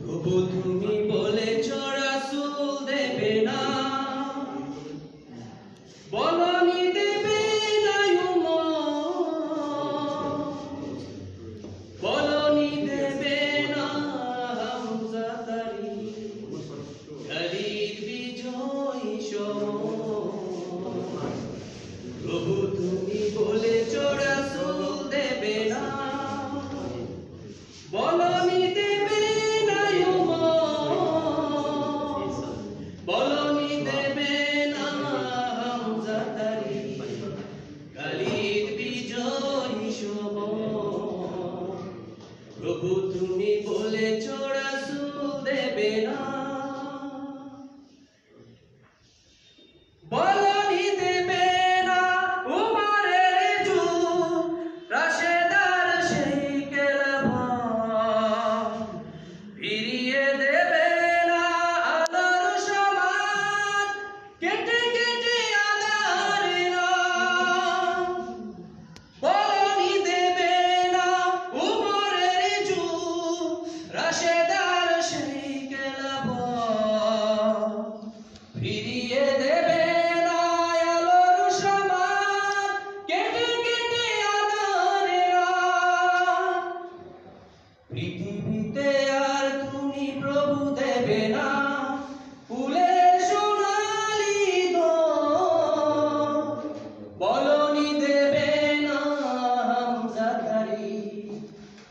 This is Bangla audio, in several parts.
প্রভু তুমি বলেছ রাসূল দেবে না, বলনি দেবে না বলনি দেবে না হামজা তারি খালিদ বিজয়ী প্রভু তুমি বলেছ রাসূল দেবে না, বলনি দেবে না বলনি দেবে না হামজা তারি খালিদ বিজয়ী প্রভু তুমি বলেছ রাসূল দেবে না, বলনি দেবে না উমরের যুগ রাশেদার সেই খেলাফত, ফিরিয়ে দেবে না আলোর সমাজ কেটে কেটে আঁধারের রাত, বলনি দেবে না উমরের যুগ রাশেদার সেই খেলাফত, ফিরিয়ে দেবে পৃথিবীতে আর তুমি প্রভু দেবে না ফুলের সোনালি বলনি দেবে না হামজা তারি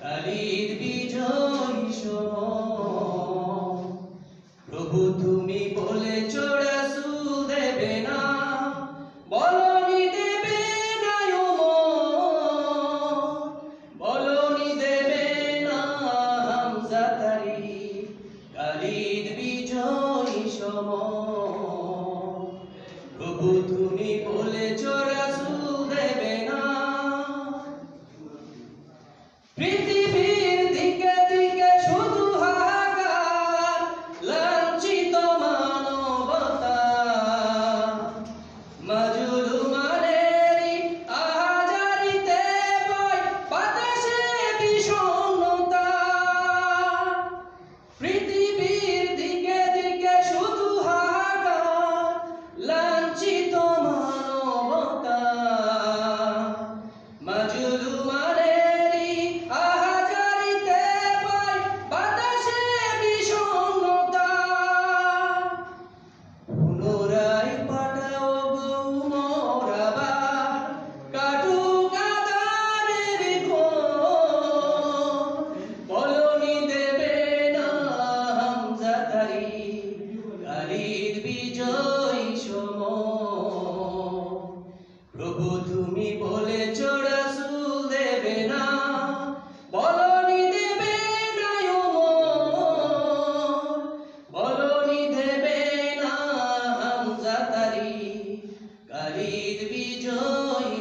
খালিদ বিজয়ী প্রভু তুমি বলেছ রাসূল দেবে না, বলনি দেবে না বলনি দেবে না হামজা তারি খালিদ বিজয়ী প্রভু তুমি বলেছ রাসূল দেবে না। পৃথিবীর দিকে দিকে শুধু হাহাকার, লাঞ্ছিত মানবতা, মাজলুমানেরই আহাজারিতে বয় বাতাসে বিষণ্ণতা। পৃথিবীর দিকে দিকে শুধু হাহাকার, লাঞ্ছিত মানবতা, মাজলুমানেরই আহাজারিতে বয় বাতাসে বিষণ্ণতা। পুনরায় পাঠাও গো উমর আবার, কাটুক আঁধারের ঘোর, বলনি দেবে না হামজা তারি খালিদ বিজয়ী প্রভু তুমি বলেছ রাসূল দেবে না, বলনি দেবে না বলনি দেবে না হামজা তারি খালিদ বিজয়ী